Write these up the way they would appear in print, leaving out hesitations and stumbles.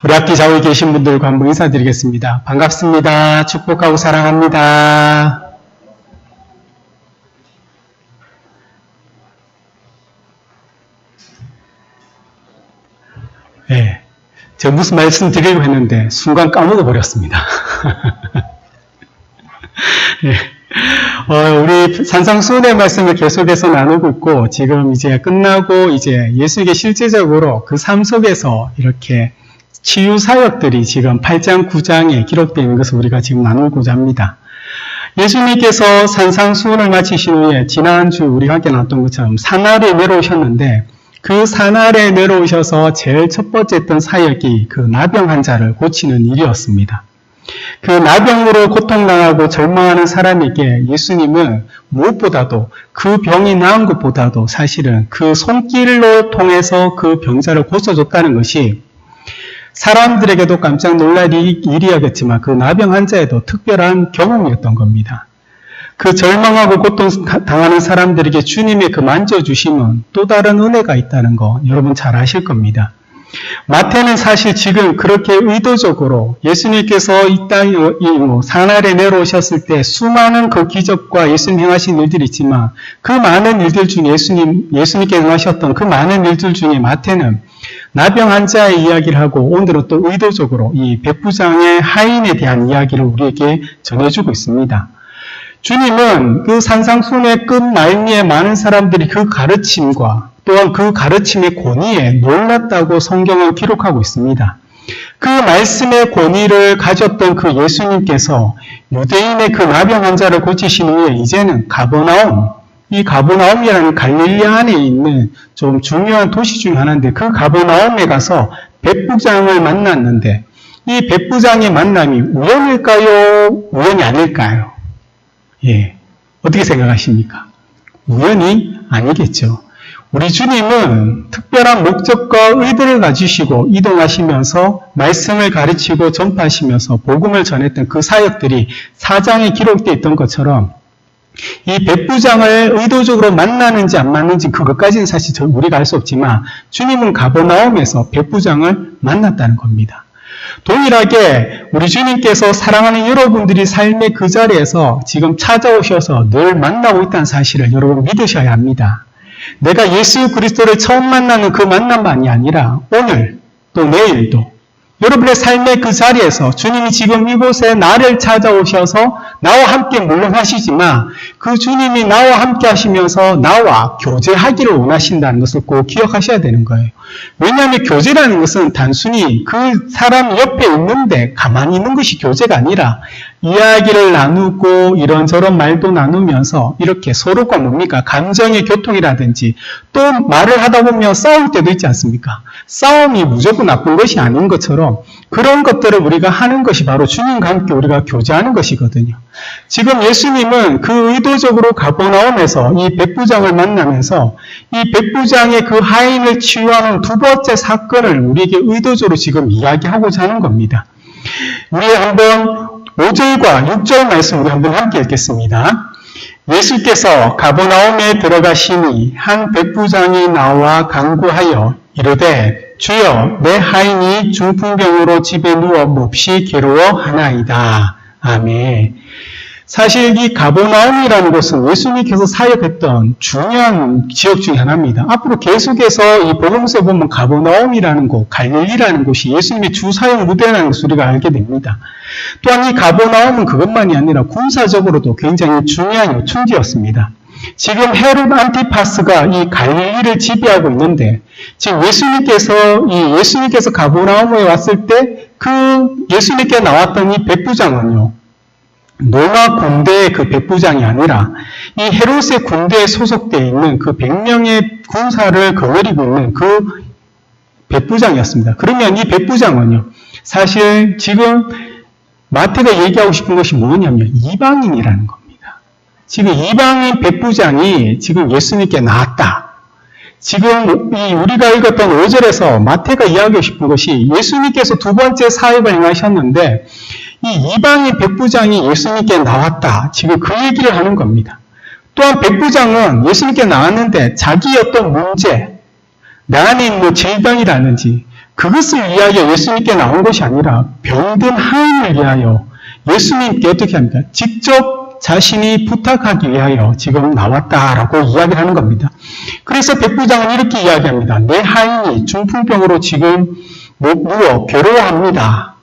우리 학기 좌우에 계신 분들과 한번 인사드리겠습니다. 반갑습니다. 축복하고 사랑합니다. 네, 제가 무슨 말씀 드리려고 했는데 순간 까먹어 버렸습니다. 네. 우리 산상수훈의 말씀을 계속해서 나누고 있고, 지금 이제 끝나고 이제 예수님께 실제적으로 그 삶 속에서 이렇게 치유 사역들이 지금 8장, 9장에 기록되어 있는 것을 우리가 지금 나누고자 합니다. 예수님께서 산상수훈을 마치신 후에 지난주 우리가 함께 나눴던 것처럼 산아래에 내려오셨는데, 그 산아래에 내려오셔서 제일 첫 번째 했던 사역이 그 나병 환자를 고치는 일이었습니다. 그 나병으로 고통당하고 절망하는 사람에게 예수님은 무엇보다도 그 병이 나은 것보다도 사실은 그 손길로 통해서 그 병자를 고쳐줬다는 것이 사람들에게도 깜짝 놀랄 일이었겠지만 그 나병 환자에도 특별한 경험이었던 겁니다. 그 절망하고 고통당하는 사람들에게 주님의 그 만져주심은 또 다른 은혜가 있다는 거 여러분 잘 아실 겁니다. 마태는 사실 지금 그렇게 의도적으로 예수님께서 이 땅, 산 아래 내려오셨을 때 수많은 그 기적과 예수님 행하신 일들이 있지만 그 많은 일들 중에 예수님께서 행하셨던 그 많은 일들 중에 마태는 나병 환자의 이야기를 하고 오늘은 또 의도적으로 이 백부장의 하인에 대한 이야기를 우리에게 전해주고 있습니다. 주님은 그 산상수훈의 끝 말미에 많은 사람들이 그 가르침과 또한 그 가르침의 권위에 놀랐다고 성경은 기록하고 있습니다. 그 말씀의 권위를 가졌던 그 예수님께서 유대인의 그 나병 환자를 고치신 후에 이제는 가버나움, 이 가버나움이라는 갈릴리아 안에 있는 좀 중요한 도시 중 하나인데 그 가버나움에 가서 백부장을 만났는데 이 백부장의 만남이 우연일까요? 우연이 아닐까요? 예, 어떻게 생각하십니까? 우연이 아니겠죠. 우리 주님은 특별한 목적과 의도를 가지시고 이동하시면서 말씀을 가르치고 전파하시면서 복음을 전했던 그 사역들이 사장에 기록되어 있던 것처럼 이 백부장을 의도적으로 만나는지 안 만나는지 그것까지는 사실 우리가 알 수 없지만 주님은 가버나움에서 백부장을 만났다는 겁니다. 동일하게 우리 주님께서 사랑하는 여러분들이 삶의 그 자리에서 지금 찾아오셔서 늘 만나고 있다는 사실을 여러분 믿으셔야 합니다. 내가 예수 그리스도를 처음 만나는 그 만남만이 아니라 오늘 또 내일도 여러분의 삶의 그 자리에서 주님이 지금 이곳에 나를 찾아오셔서 나와 함께 물론 하시지만 그 주님이 나와 함께 하시면서 나와 교제하기를 원하신다는 것을 꼭 기억하셔야 되는 거예요. 왜냐하면 교제라는 것은 단순히 그 사람 옆에 있는데 가만히 있는 것이 교제가 아니라 이야기를 나누고 이런저런 말도 나누면서 이렇게 서로가 뭡니까? 감정의 교통이라든지 또 말을 하다 보면 싸울 때도 있지 않습니까? 싸움이 무조건 나쁜 것이 아닌 것처럼 그런 것들을 우리가 하는 것이 바로 주님과 함께 우리가 교제하는 것이거든요. 지금 예수님은 그 의도적으로 가버나움에서 이 백부장을 만나면서 이 백부장의 그 하인을 치유하는 두 번째 사건을 우리에게 의도적으로 지금 이야기하고자 하는 겁니다. 우리 한번 5절과 6절 말씀 우리 한번 함께 읽겠습니다. 예수께서 가버나움에 들어가시니 한 백부장이 나와 간구하여 이르되 주여 내 하인이 중풍병으로 집에 누워 몹시 괴로워하나이다. 아멘. 사실 이 가버나움이라는 곳은 예수님께서 사역했던 중요한 지역 중에 하나입니다. 앞으로 계속해서 이 복음서에 보면 가버나움이라는 곳, 갈릴리라는 곳이 예수님의 주 사역 무대라는 것을 우리가 알게 됩니다. 또한 이 가버나움은 그것만이 아니라 군사적으로도 굉장히 중요한 요충지였습니다. 지금 헤롯 안티파스가 이 갈릴리를 지배하고 있는데 지금 예수님께서 가버나움에 왔을 때 그 예수님께 나왔던 이 백부장은요. 로마 군대의 그 백부장이 아니라 이 헤롯의 군대에 소속되어 있는 그 100명의 군사를 거느리고 있는 그 백부장이었습니다. 그러면 이 백부장은요. 사실 지금 마태가 얘기하고 싶은 것이 뭐냐면 이방인이라는 겁니다. 지금 이방인 백부장이 지금 예수님께 나왔다. 지금 우리가 읽었던 5절에서 마태가 이야기하고 싶은 것이 예수님께서 두 번째 사역을 행하셨는데 이 이방인 백부장이 예수님께 나왔다. 지금 그 얘기를 하는 겁니다. 또한 백부장은 예수님께 나왔는데 자기 어떤 문제, 내 안에 있는 질병이라든지 그것을 위하여 예수님께 나온 것이 아니라 병든 하인을 위하여 예수님께 어떻게 합니까? 직접 자신이 부탁하기 위하여 지금 나왔다라고 이야기를 하는 겁니다. 그래서 백부장은 이렇게 이야기합니다. 내 하인이 중풍병으로 지금 누워 괴로워합니다.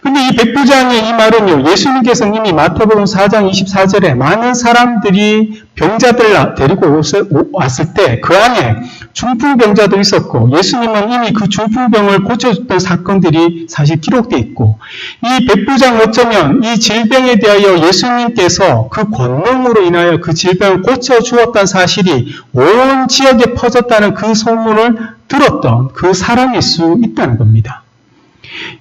근데 이 백부장의 이 말은요, 예수님께서는 이미 마태복음 4장 24절에 많은 사람들이 병자들 데리고 왔을 때 그 안에 중풍병자도 있었고, 예수님은 이미 그 중풍병을 고쳐줬던 사건들이 사실 기록되어 있고, 이 백부장은 어쩌면 이 질병에 대하여 예수님께서 그 권능으로 인하여 그 질병을 고쳐주었다는 사실이 온 지역에 퍼졌다는 그 소문을 들었던 그 사람일 수 있다는 겁니다.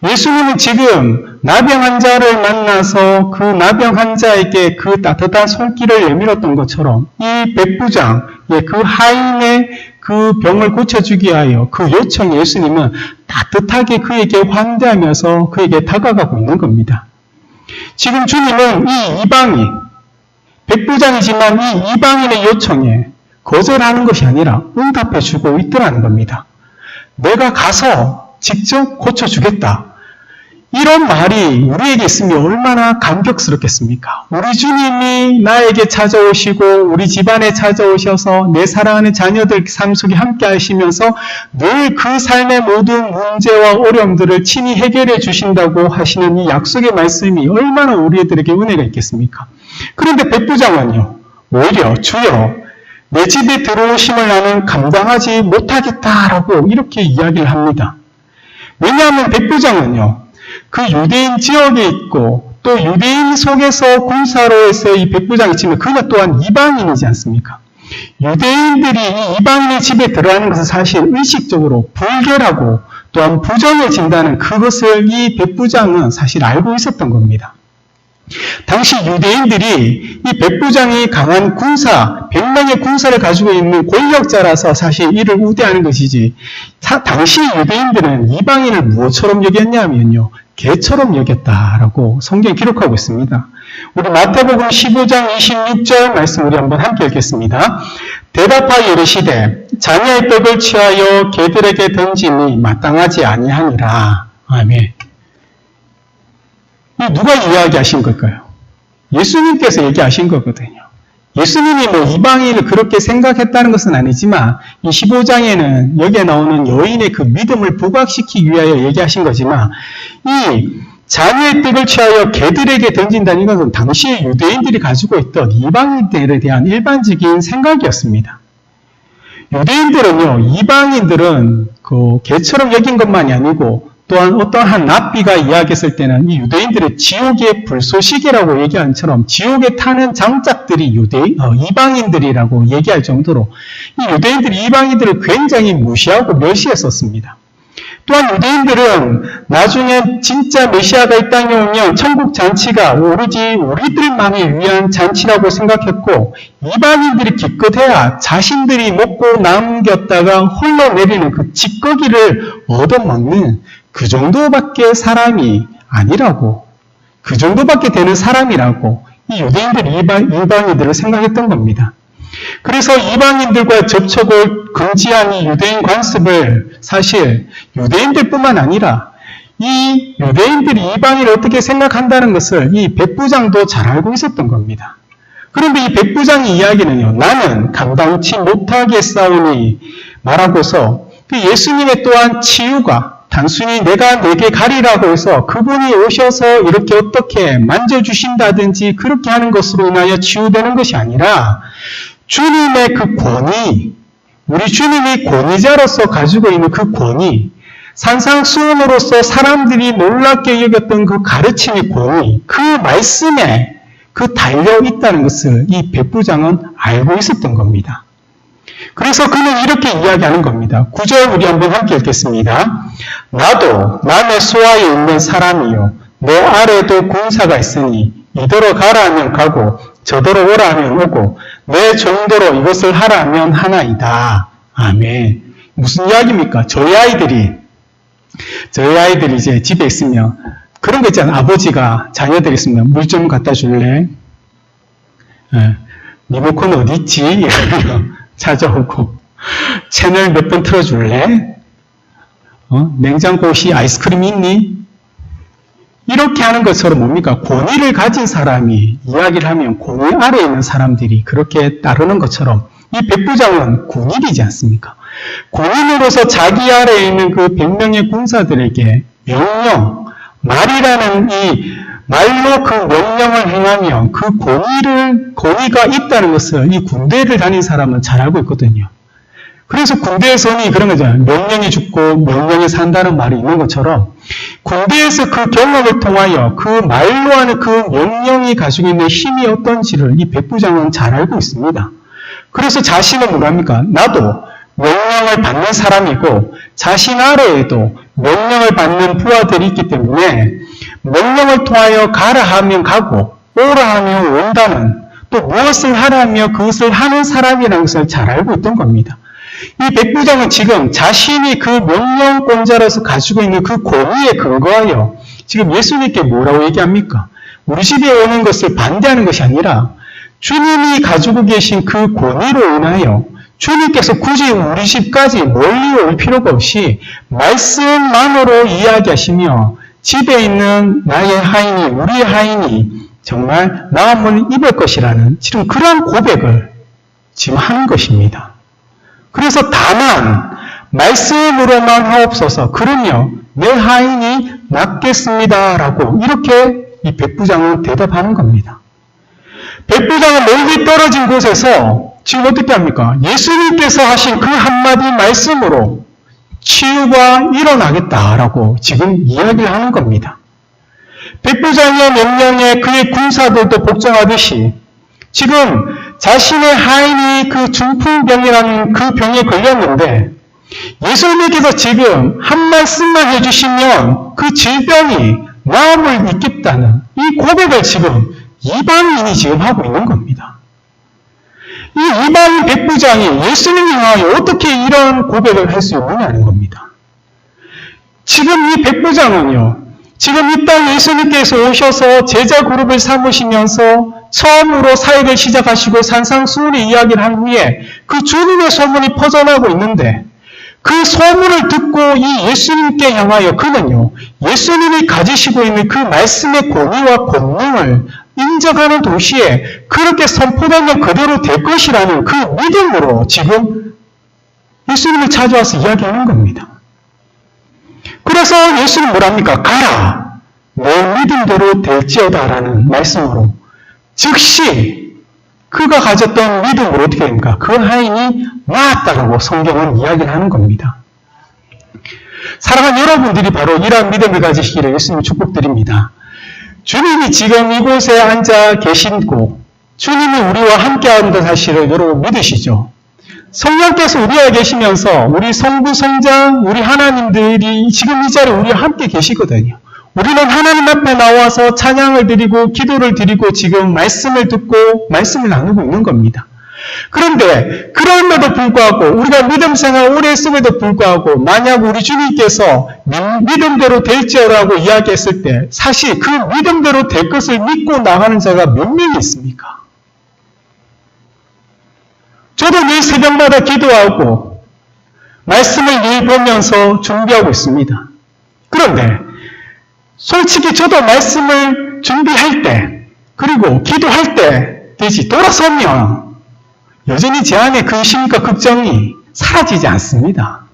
예수님은 지금 나병 환자를 만나서 그 나병 환자에게 그 따뜻한 손길을 내밀었던 것처럼 이 백부장, 그 하인의 그 병을 고쳐주기 위하여 그 요청에 예수님은 따뜻하게 그에게 환대하면서 그에게 다가가고 있는 겁니다. 지금 주님은 이 이방인, 백부장이지만 이 이방인의 요청에 거절하는 것이 아니라 응답해주고 있더라는 겁니다. 내가 가서 직접 고쳐주겠다. 이런 말이 우리에게 있으면 얼마나 감격스럽겠습니까? 우리 주님이 나에게 찾아오시고 우리 집안에 찾아오셔서 내 사랑하는 자녀들 삶 속에 함께 하시면서 늘 그 삶의 모든 문제와 어려움들을 친히 해결해 주신다고 하시는 이 약속의 말씀이 얼마나 우리들에게 은혜가 있겠습니까? 그런데 백부장은요, 오히려 주여 내 집에 들어오심을 나는 감당하지 못하겠다라고 이렇게 이야기를 합니다. 왜냐하면 백부장은요, 그 유대인 지역에 있고 또 유대인 속에서 군사로에서 이 백부장이 있지만 그가 또한 이방인이지 않습니까? 유대인들이 이 이방인의 집에 들어가는 것은 사실 의식적으로 불결하고 또한 부정해진다는 그것을 이 백부장은 사실 알고 있었던 겁니다. 당시 유대인들이 이 백부장이 강한 군사, 100명의 군사를 가지고 있는 권력자라서 사실 이를 우대하는 것이지, 당시 유대인들은 이방인을 무엇처럼 여겼냐면요, 개처럼 여겼다라고 성경에 기록하고 있습니다. 우리 마태복음 15장 26절 말씀 우리 한번 함께 읽겠습니다. 대답하여 이르시되 자녀의 떡을 취하여 개들에게 던짐이 마땅하지 아니하니라. 아멘. 누가 이야기하신 걸까요? 예수님께서 얘기하신 거거든요. 예수님이 이방인을 그렇게 생각했다는 것은 아니지만 이 15장에는 여기에 나오는 여인의 그 믿음을 부각시키기 위하여 얘기하신 거지만 이 자녀의 떡을 취하여 개들에게 던진다는 것은 당시 유대인들이 가지고 있던 이방인들에 대한 일반적인 생각이었습니다. 유대인들은요, 이방인들은 그 개처럼 여긴 것만이 아니고 또한 어떠한 랍비가 이야기했을 때는 이 유대인들의 지옥의 불쏘시개라고 얘기한 것처럼 지옥에 타는 장작들이 이방인들이라고 얘기할 정도로 이 유대인들이 이방인들을 굉장히 무시하고 멸시했었습니다. 또한 유대인들은 나중에 진짜 메시아가 이 땅에 오면 천국 잔치가 오로지 우리들만을 위한 잔치라고 생각했고, 이방인들이 기껏해야 자신들이 먹고 남겼다가 흘러내리는 그 찌꺼기를 얻어먹는 그 정도밖에 사람이 아니라고, 그 정도밖에 되는 사람이라고 이 유대인들이 이방인들을 생각했던 겁니다. 그래서 이방인들과 접촉을 금지한 이 유대인 관습을 사실 유대인들뿐만 아니라 이 유대인들이 이방인을 어떻게 생각한다는 것을 이 백부장도 잘 알고 있었던 겁니다. 그런데 이 백부장의 이야기는요, 나는 감당치 못하겠사오니 말하고서 그 예수님의 또한 치유가 단순히 내가 내게 가리라고 해서 그분이 오셔서 이렇게 어떻게 만져주신다든지 그렇게 하는 것으로 인하여 치유되는 것이 아니라 주님의 그 권위, 우리 주님이 권위자로서 가지고 있는 그 권위, 산상수훈으로서 사람들이 놀랍게 여겼던 그 가르침의 권위, 그 말씀에 그 달려있다는 것을 이 백부장은 알고 있었던 겁니다. 그래서 그는 이렇게 이야기하는 겁니다. 9절 우리 한번 함께 읽겠습니다. 나도 남의 수하에 있는 사람이요 내 아래도 군사가 있으니 이더러 가라 하면 가고 저더러 오라 하면 오고 내 정도로 이것을 하라 하면 하나이다. 아멘. 무슨 이야기입니까? 저희 아이들이 이제 집에 있으면 그런 거 있잖아요. 아버지가 자녀들 있으면 물 좀 갖다 줄래? 리모컨 어디 있지? 이러면 찾아오고 채널 몇 번 틀어줄래? 냉장고 혹시 아이스크림 있니? 이렇게 하는 것처럼 뭡니까? 권위를 가진 사람이 이야기를 하면 권위 아래에 있는 사람들이 그렇게 따르는 것처럼 이 백부장은 군인이지 않습니까? 군인으로서 자기 아래에 있는 그 100명의 군사들에게 명령, 말이라는 이 말로 그 명령을 행하며 그 권위가 있다는 것을 이 군대를 다닌 사람은 잘 알고 있거든요. 그래서 군대에서는 그런 거잖아요. 명령이 죽고 명령이 산다는 말이 있는 것처럼 군대에서 그 경험을 통하여 그 말로 하는 그 명령이 가지고 있는 힘이 어떤지를 이 백부장은 잘 알고 있습니다. 그래서 자신은 뭐랍니까? 나도 명령을 받는 사람이고 자신 아래에도 명령을 받는 부하들이 있기 때문에 명령을 통하여 가라 하면 가고 오라 하면 온다는 또 무엇을 하라며 그것을 하는 사람이라는 것을 잘 알고 있던 겁니다. 이 백부장은 지금 자신이 그 명령권자로서 가지고 있는 그 권위에 근거하여 지금 예수님께 뭐라고 얘기합니까? 우리 집에 오는 것을 반대하는 것이 아니라 주님이 가지고 계신 그 권위로 인하여 주님께서 굳이 우리 집까지 멀리 올 필요가 없이 말씀만으로 이야기하시며 집에 있는 나의 하인이 우리의 하인이 정말 나음을 입을 것이라는 지금 그런 고백을 지금 하는 것입니다. 그래서 다만 말씀으로만 하옵소서 그러며 내 하인이 낫겠습니다라고 이렇게 이 백부장은 대답하는 겁니다. 백부장은 멀리 떨어진 곳에서 지금 어떻게 합니까? 예수님께서 하신 그 한마디 말씀으로 치유가 일어나겠다라고 지금 이야기를 하는 겁니다. 백부장의 명령에 그의 군사들도 복종하듯이 지금 자신의 하인이 그 중풍병이라는 그 병에 걸렸는데 예수님께서 지금 한 말씀만 해주시면 그 질병이 나음을 입겠다는 이 고백을 지금 이방인이 지금 하고 있는 겁니다. 이 이방인 백부장이 예수님을 향하여 어떻게 이런 고백을 할 수 있느냐는 겁니다. 지금 이 백부장은요, 지금 이 땅에 예수님께서 오셔서 제자 그룹을 삼으시면서 처음으로 사역을 시작하시고 산상수훈의 이야기를 한 후에 그 주님의 소문이 퍼져나고 있는데 그 소문을 듣고 이 예수님께 향하여 그는요, 예수님이 가지시고 있는 그 말씀의 권위와 권능을 인정하는 동시에 그렇게 선포되면 그대로 될 것이라는 그 믿음으로 지금 예수님을 찾아와서 이야기하는 겁니다. 그래서 예수님 뭐랍니까? 가라! 내 믿음대로 될지어다 라는 말씀으로 즉시 그가 가졌던 믿음으로 어떻게 됩니까? 그 하인이 나았다고 성경은 이야기를 하는 겁니다. 사랑하는 여러분들이 바로 이러한 믿음을 가지시기를 예수님 축복드립니다. 주님이 지금 이곳에 앉아 계시고 주님이 우리와 함께하는 사실을 여러분 믿으시죠? 성령께서 우리와 계시면서 우리 성부, 성장, 우리 하나님들이 지금 이 자리에 우리와 함께 계시거든요. 우리는 하나님 앞에 나와서 찬양을 드리고 기도를 드리고 지금 말씀을 듣고 말씀을 나누고 있는 겁니다. 그런데 그럼에도 불구하고 우리가 믿음 생활 오래 했음에도 불구하고 만약 우리 주님께서 믿음대로 될지어라고 이야기했을 때 사실 그 믿음대로 될 것을 믿고 나가는 자가 몇 명이 있습니까? 저도 늘 새벽마다 기도하고 말씀을 늘 보면서 준비하고 있습니다. 그런데 솔직히 저도 말씀을 준비할 때 그리고 기도할 때 되지 돌아서면 여전히 제 안에 근심과 걱정이 사라지지 않습니다.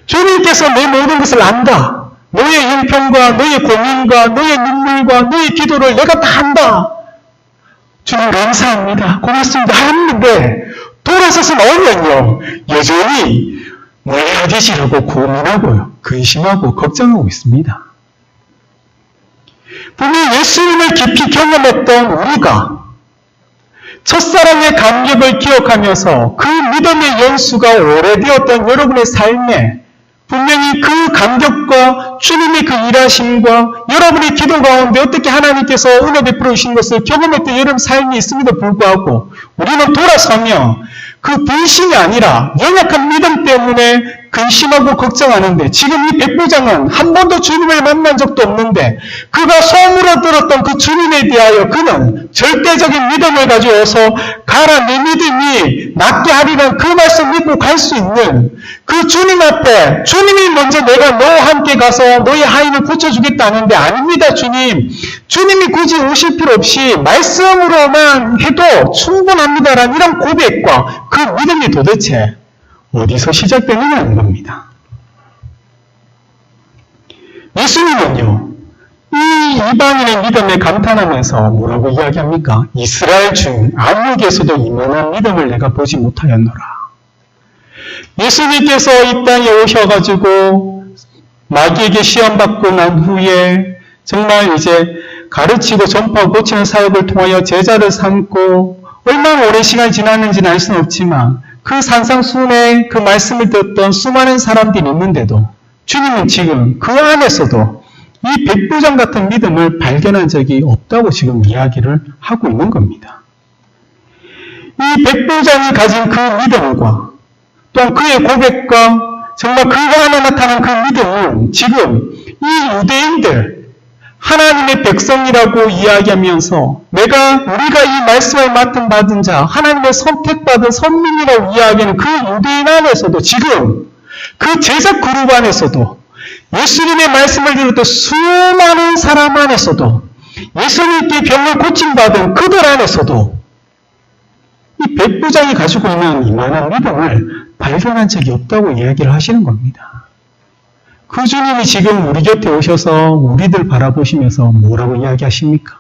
주님께서 내 모든 것을 안다. 너의 형편과 너의 고민과 너의 눈물과 너의 기도를 내가 다 안다. 주님 감사합니다. 고맙습니다. 하는데 돌아서서 나오면요. 여전히 뭘 해야 되지라고 고민하고요. 근심하고 걱정하고 있습니다. 분명히 예수님을 깊이 경험했던 우리가 첫사랑의 감격을 기억하면서 그 믿음의 연수가 오래되었던 여러분의 삶에 분명히 그 감격과 주님의 그 일하심과 여러분의 기도 가운데 어떻게 하나님께서 은혜 베풀어 주신 것을 경험했던 여러분 삶이 있음에도 불구하고 우리는 돌아서며 그 불신이 아니라 연약한 믿음 때문에 근심하고 걱정하는데 지금 이 백부장은 한 번도 주님을 만난 적도 없는데 그가 소문으로 들었던 그 주님에 대하여 그는 절대적인 믿음을 가지고서 가라 내 믿음이 낫게 하리라는 그 말씀 믿고 갈 수 있는 그 주님 앞에 주님이 먼저 내가 너와 함께 가서 너의 하인을 고쳐주겠다 하는데 아닙니다 주님. 주님이 굳이 오실 필요 없이 말씀으로만 해도 충분합니다라는 이런 고백과 그 믿음이 도대체 어디서 시작되느냐는 겁니다. 예수님은요, 이 이방인의 믿음에 감탄하면서 뭐라고 이야기합니까? 이스라엘 중 아무에게서도 이만한 믿음을 내가 보지 못하였노라. 예수님께서 이 땅에 오셔가지고 마귀에게 시험받고 난 후에 정말 이제 가르치고 전파하고 고치는 사역을 통하여 제자를 삼고 얼마나 오랜 시간이 지났는지는 알 수는 없지만 그 산상수훈의 그 말씀을 듣던 수많은 사람들이 있는데도 주님은 지금 그 안에서도 이 백부장 같은 믿음을 발견한 적이 없다고 지금 이야기를 하고 있는 겁니다. 이 백부장이 가진 그 믿음과 또한 그의 고백과 정말 그 안에 나타난 그 믿음은 지금 이 유대인들 하나님의 백성이라고 이야기하면서 우리가 이 말씀을 맡은 받은 자, 하나님의 선택받은 선민이라고 이야기하는 그 유대인 안에서도 지금 그 제자 그룹 안에서도 예수님의 말씀을 들었던 수많은 사람 안에서도 예수님께 병을 고침받은 그들 안에서도 이 백부장이 가지고 있는 이만한 믿음을 발견한 적이 없다고 이야기를 하시는 겁니다. 그 주님이 지금 우리 곁에 오셔서 우리들 바라보시면서 뭐라고 이야기하십니까?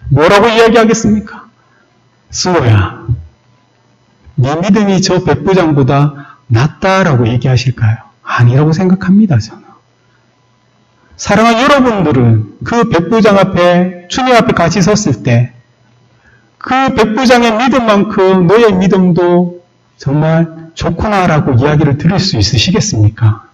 뭐라고 이야기하겠습니까? 수호야, 네 믿음이 저 백부장보다 낫다라고 얘기하실까요? 아니라고 생각합니다, 저는. 사랑하는 여러분들은 그 백부장 앞에, 주님 앞에 같이 섰을 때 그 백부장의 믿음만큼 너의 믿음도 정말 좋구나라고 이야기를 들을 수 있으시겠습니까?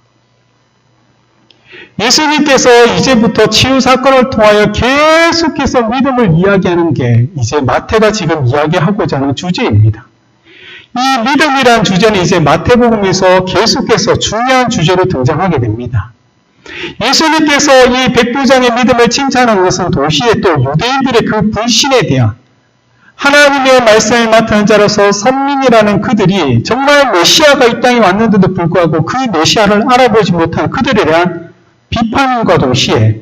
예수님께서 이제부터 치유 사건을 통하여 계속해서 믿음을 이야기하는 게 이제 마태가 지금 이야기하고자 하는 주제입니다. 이 믿음이란 주제는 이제 마태복음에서 계속해서 중요한 주제로 등장하게 됩니다. 예수님께서 이 백부장의 믿음을 칭찬한 것은 동시에 또 유대인들의 그 불신에 대한 하나님의 말씀을 맡은 자로서 선민이라는 그들이 정말 메시아가 이 땅에 왔는데도 불구하고 그 메시아를 알아보지 못한 그들에 대한 비판과 동시에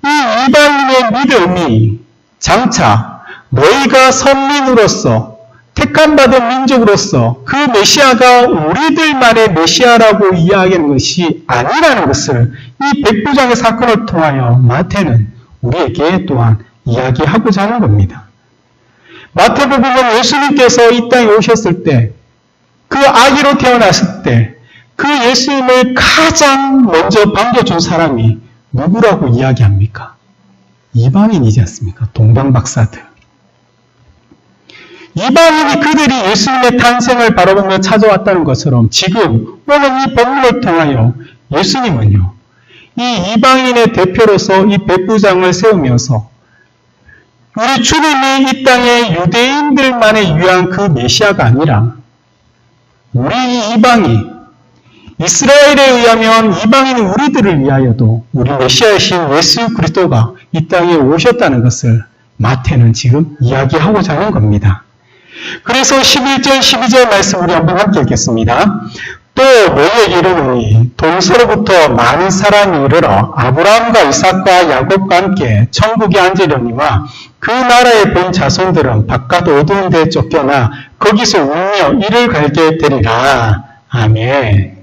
이 이방인의 믿음이 장차 너희가 선민으로서 택함받은 민족으로서 그 메시아가 우리들만의 메시아라고 이야기하는 것이 아니라는 것을 이 백부장의 사건을 통하여 마태는 우리에게 또한 이야기하고자 하는 겁니다. 마태복음은 예수님께서 이 땅에 오셨을 때, 그 아기로 태어났을 때 그 예수님을 가장 먼저 반겨준 사람이 누구라고 이야기합니까? 이방인이지 않습니까? 동방박사들. 이방인이 그들이 예수님의 탄생을 바라보며 찾아왔다는 것처럼 지금 오늘 이 본문을 통하여 예수님은요, 이 이방인의 대표로서 이 백부장을 세우면서 우리 주님이 이 땅에 유대인들만을 위한 그 메시아가 아니라 우리 이방인, 이스라엘에 의하면 이방인은 우리들을 위하여도 우리 메시아이신 예수 그리스도가 이 땅에 오셨다는 것을 마태는 지금 이야기하고자 하는 겁니다. 그래서 11절, 12절 말씀 우리 한번 함께 읽겠습니다. 또 너희에게 이르노니 동서로부터 많은 사람이 이르러 아브라함과 이삭과 야곱과 함께 천국에 앉으려니와 그 나라에 본 자손들은 바깥 어두운 데에 쫓겨나 거기서 울며 이를 갈게 되리라. 아멘.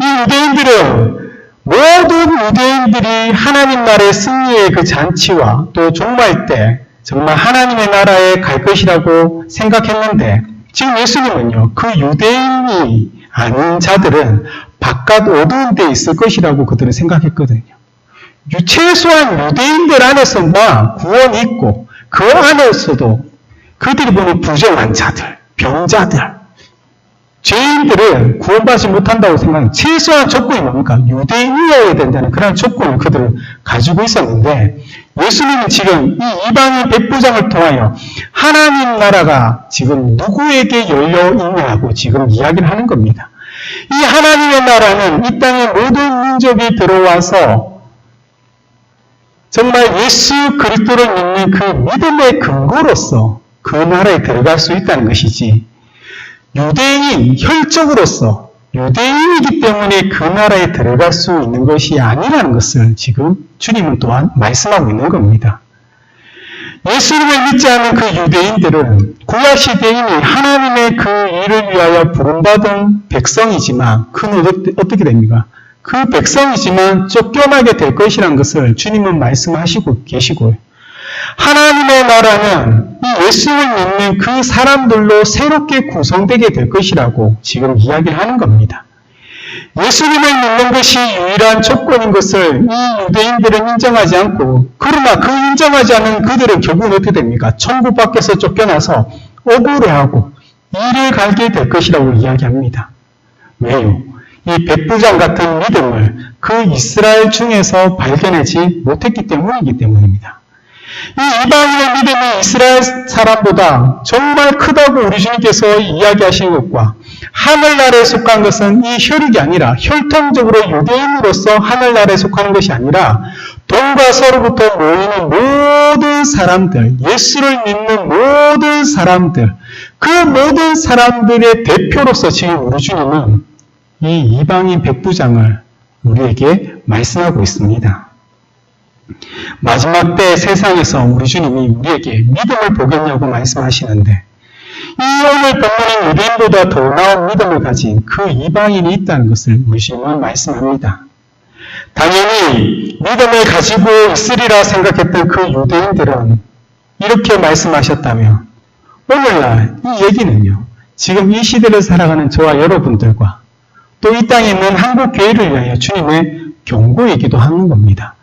이 유대인들은 모든 유대인들이 하나님 나라의 승리의 그 잔치와 또 종말 때 정말 하나님의 나라에 갈 것이라고 생각했는데 지금 예수님은요, 그 유대인이 아닌 자들은 바깥 어두운 데에 있을 것이라고 그들은 생각했거든요. 최소한 유대인들 안에서만 구원이 있고 그 안에서도 그들이 보는 부정한 자들, 병자들, 죄인들은 구원받지 못한다고 생각하는 최소한 조건이 뭡니까? 유대인이어야 된다는 그런 조건을 그들은 가지고 있었는데 예수님은 지금 이 이방인 백부장을 통하여 하나님 나라가 지금 누구에게 열려 있냐고 지금 이야기를 하는 겁니다. 이 하나님의 나라는 이 땅에 모든 민족이 들어와서 정말 예수 그리스도를 믿는 그 믿음의 근거로서 그 나라에 들어갈 수 있다는 것이지, 유대인인 혈적으로서 유대인이기 때문에 그 나라에 들어갈 수 있는 것이 아니라는 것을 지금 주님은 또한 말씀하고 있는 겁니다. 예수님을 믿지 않는 그 유대인들은 구약시대에 이미 하나님의 그 일을 위하여 부름받은 백성이지만, 그는 어떻게 됩니까? 그 백성이지만 쫓겨나게 될 것이라는 것을 주님은 말씀하시고 계시고요. 하나님의 나라는 이 예수를 믿는 그 사람들로 새롭게 구성되게 될 것이라고 지금 이야기를 하는 겁니다. 예수님을 믿는 것이 유일한 조건인 것을 이 유대인들은 인정하지 않고, 그러나 그 인정하지 않는 그들은 결국은 어떻게 됩니까? 천국 밖에서 쫓겨나서 억울해하고 이를 갈게 될 것이라고 이야기합니다. 왜요? 이 백부장 같은 믿음을 그 이스라엘 중에서 발견하지 못했기 때문이기 때문입니다. 이 이방인의 믿음이 이스라엘 사람보다 정말 크다고 우리 주님께서 이야기하신 것과, 하늘나라에 속한 것은 이 혈육이 아니라 혈통적으로 유대인으로서 하늘나라에 속하는 것이 아니라 돈과 서로부터 모이는 모든 사람들, 예수를 믿는 모든 사람들, 그 모든 사람들의 대표로서 지금 우리 주님은 이 이방인 백부장을 우리에게 말씀하고 있습니다. 마지막 때 세상에서 우리 주님이 우리에게 믿음을 보겠냐고 말씀하시는데, 이 오늘 본문인 유대인보다 더 나은 믿음을 가진 그 이방인이 있다는 것을 우리 주님은 말씀합니다. 당연히 믿음을 가지고 있으리라 생각했던 그 유대인들은 이렇게 말씀하셨다면, 오늘날 이 얘기는요, 지금 이 시대를 살아가는 저와 여러분들과 또 이 땅에 있는 한국 교회를 위하여 주님의 경고이기도 하는 겁니다.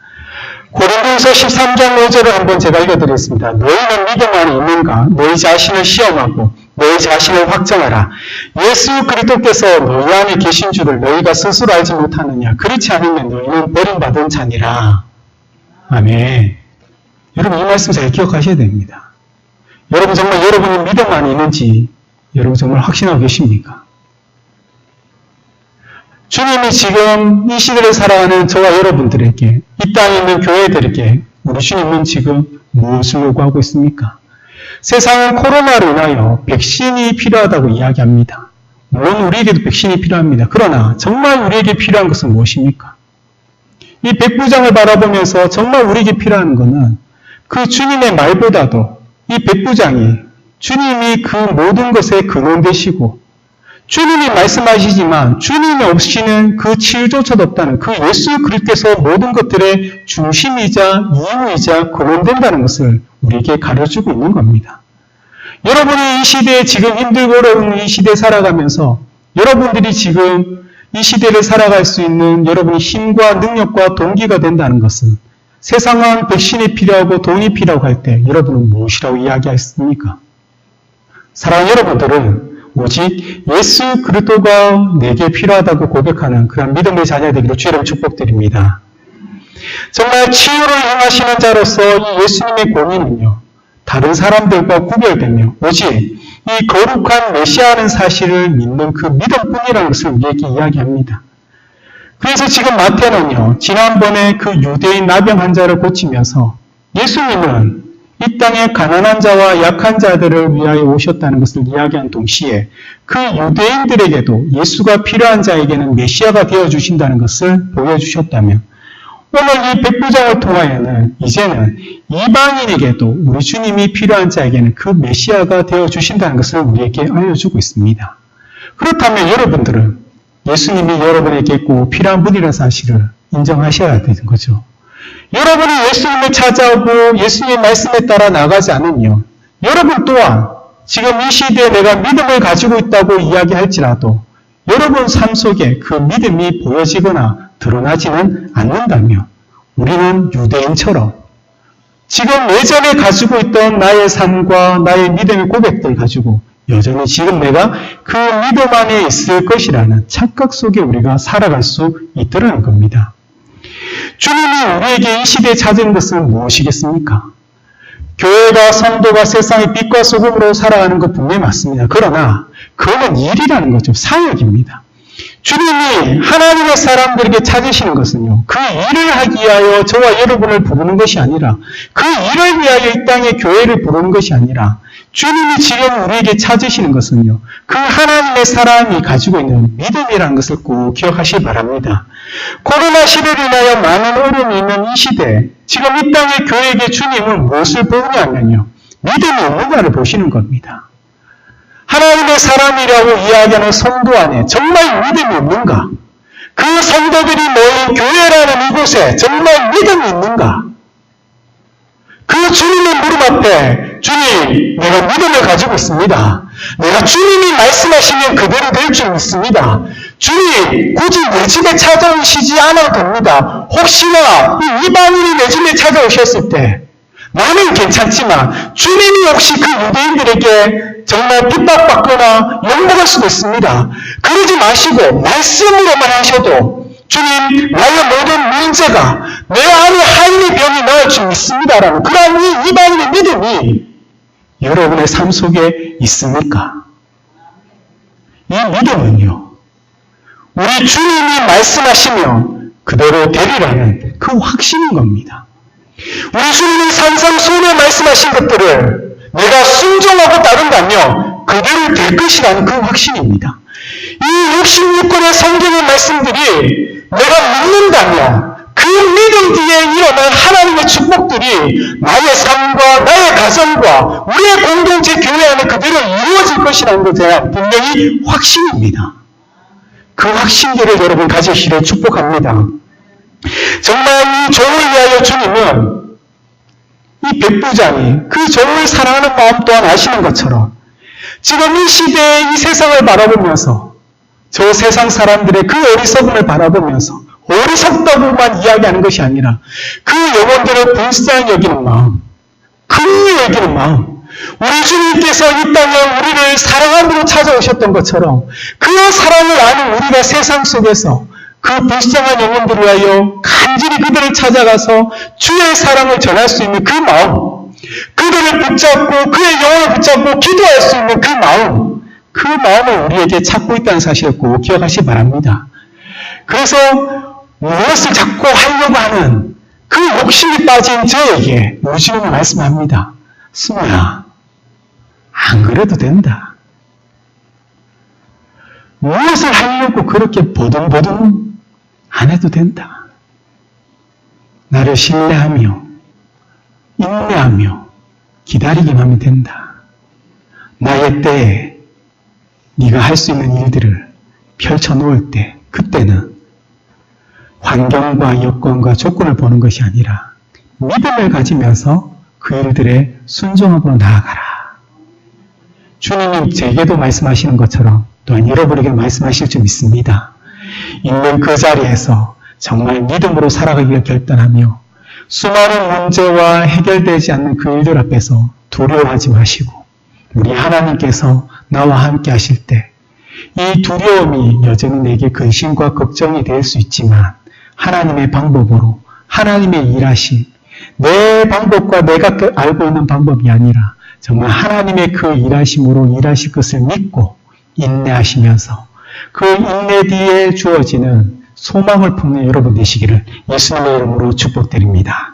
고린도서 13장 5절을 한번 제가 읽어드리겠습니다. 너희는 믿음 안에 있는가? 너희 자신을 시험하고 너희 자신을 확정하라. 예수 그리스도께서 너희 안에 계신 줄을 너희가 스스로 알지 못하느냐? 그렇지 않으면 너희는 버림받은 자니라. 아멘. 여러분, 이 말씀 잘 기억하셔야 됩니다. 여러분, 정말 여러분이 믿음 안에 있는지 여러분 정말 확신하고 계십니까? 주님이 지금 이 시대를 살아가는 저와 여러분들에게, 이 땅에 있는 교회들에게 우리 주님은 지금 무엇을 요구하고 있습니까? 세상은 코로나로 인하여 백신이 필요하다고 이야기합니다. 물론 우리에게도 백신이 필요합니다. 그러나 정말 우리에게 필요한 것은 무엇입니까? 이 백부장을 바라보면서 정말 우리에게 필요한 것은 그 주님의 말보다도 이 백부장이 주님이 그 모든 것의 근원 되시고, 주님이 말씀하시지만 주님이 없이는 그 치유조차도 없다는 그 예수 그리스도께서 모든 것들의 중심이자 이유이자 근원된다는 것을 우리에게 가르쳐주고 있는 겁니다. 여러분이 이 시대에 지금 힘들고 어려운 이 시대에 살아가면서 여러분들이 지금 이 시대를 살아갈 수 있는 여러분의 힘과 능력과 동기가 된다는 것은, 세상은 백신이 필요하고 돈이 필요하고 할 때 여러분은 무엇이라고 이야기했습니까? 사랑하는 여러분들은 오직 예수 그리스도가 내게 필요하다고 고백하는 그런 믿음의 자녀 되기를 주의로 축복드립니다. 정말 치유를 행하시는 자로서 이 예수님의 권위는요, 다른 사람들과 구별되며 오직 이 거룩한 메시아라는 사실을 믿는 그 믿음뿐이라는 것을 우리에게 이야기합니다. 그래서 지금 마태는요, 지난번에 그 유대인 나병 환자를 고치면서 예수님은 이 땅에 가난한 자와 약한 자들을 위하여 오셨다는 것을 이야기한 동시에 그 유대인들에게도 예수가 필요한 자에게는 메시아가 되어주신다는 것을 보여주셨다면, 오늘 이 백부장을 통하여는 이제는 이방인에게도 우리 주님이 필요한 자에게는 그 메시아가 되어주신다는 것을 우리에게 알려주고 있습니다. 그렇다면 여러분들은 예수님이 여러분에게 꼭 필요한 분이라는 사실을 인정하셔야 되는 거죠. 여러분이 예수님을 찾아오고 예수님의 말씀에 따라 나가지 않으면 여러분 또한 지금 이 시대에 내가 믿음을 가지고 있다고 이야기할지라도 여러분 삶 속에 그 믿음이 보여지거나 드러나지는 않는다면 우리는 유대인처럼 지금 예전에 가지고 있던 나의 삶과 나의 믿음의 고백들 가지고 여전히 지금 내가 그 믿음 안에 있을 것이라는 착각 속에 우리가 살아갈 수 있더라는 겁니다. 주님이 우리에게 이 시대에 찾은 것은 무엇이겠습니까? 교회가 성도가 세상의 빛과 소금으로 살아가는 것 분명히 맞습니다. 그러나 그거는 일이라는 거죠. 사역입니다. 주님이 하나님의 사람들에게 찾으시는 것은요, 그 일을 하기 위하여 저와 여러분을 부르는 것이 아니라, 그 일을 위하여 이 땅에 교회를 부르는 것이 아니라, 주님이 지금 우리에게 찾으시는 것은요, 그 하나님의 사람이 가지고 있는 믿음이라는 것을 꼭 기억하시기 바랍니다. 코로나 시대로 인하여 많은 어려움이 있는 이 시대, 지금 이 땅의 교회에게 주님은 무엇을 보느냐면요, 믿음이 없는가를 보시는 겁니다. 하나님의 사람이라고 이야기하는 성도 안에 정말 믿음이 있는가? 그 성도들이 모인 교회라는 이곳에 정말 믿음이 있는가? 그 주님의 무릎 앞에 주님, 내가 믿음을 가지고 있습니다. 내가 주님이 말씀하시면 그대로 될 줄 믿습니다. 주님, 굳이 내 집에 찾아오시지 않아도 됩니다. 혹시나 이 이방인이 내 집에 찾아오셨을 때 나는 괜찮지만 주님이 혹시 그 유대인들에게 정말 핍박받거나 욕먹을 수도 있습니다. 그러지 마시고 말씀으로만 하셔도 주님, 나의 모든 문제가 내 안에 하인의 병이 나을 줄 믿습니다라는 그런 이 이방인의 믿음이 여러분의 삶 속에 있습니까? 이 믿음은요, 우리 주님이 말씀하시면 그대로 되리라는 그 확신인 겁니다. 우리 주님이 산상수훈에 말씀하신 것들을 내가 순종하고 따른다면 그대로 될 것이라는 그 확신입니다. 이 66권의 성경의 말씀들이 내가 믿는다면 그 믿음 뒤에 일어난 하나님의 축복들이 나의 삶과 나의 가정과 우리의 공동체 교회 안에 그대로 이루어질 것이라는 것에 대한 분명히 확신입니다. 그 확신들을 여러분 가지시기를 축복합니다. 정말 이 종을 위하여 주님은 이 백부장이 그 종을 사랑하는 마음 또한 아시는 것처럼 지금 이 시대의 이 세상을 바라보면서 저 세상 사람들의 그 어리석음을 바라보면서 어리석다고만 이야기하는 것이 아니라 그 영혼들을 불쌍히 여기는 마음, 긍휼히 여기는 마음, 우리 주님께서 이 땅에 우리를 사랑함으로 찾아오셨던 것처럼 그 사랑을 아는 우리가 세상 속에서 그 불쌍한 영혼들을 위하여 간절히 그들을 찾아가서 주의 사랑을 전할 수 있는 그 마음, 그들을 붙잡고 그의 영혼을 붙잡고 기도할 수 있는 그 마음, 그 마음을 우리에게 찾고 있다는 사실을 꼭 기억하시기 바랍니다. 그래서 무엇을 자꾸 하려고 하는 그 욕심이 빠진 저에게 우리 주님이 말씀합니다. 승우야, 안 그래도 된다. 무엇을 하려고 그렇게 보듬보듬 안 해도 된다. 나를 신뢰하며 인내하며 기다리기만 하면 된다. 나의 때에 네가 할 수 있는 일들을 펼쳐놓을 때 그때는 환경과 여건과 조건을 보는 것이 아니라 믿음을 가지면서 그 일들에 순종함으로 나아가라. 주님이 제게도 말씀하시는 것처럼 또한 여러분에게 말씀하실 줄 믿습니다. 있는 그 자리에서 정말 믿음으로 살아가기를 결단하며 수많은 문제와 해결되지 않는 그 일들 앞에서 두려워하지 마시고 우리 하나님께서 나와 함께 하실 때 이 두려움이 여전히 내게 근심과 걱정이 될 수 있지만 하나님의 방법으로 하나님의 일하심, 내 방법과 내가 알고 있는 방법이 아니라 정말 하나님의 그 일하심으로 일하실 것을 믿고 인내하시면서 그 인내 뒤에 주어지는 소망을 품는 여러분 되시기를 예수님의 이름으로 축복드립니다.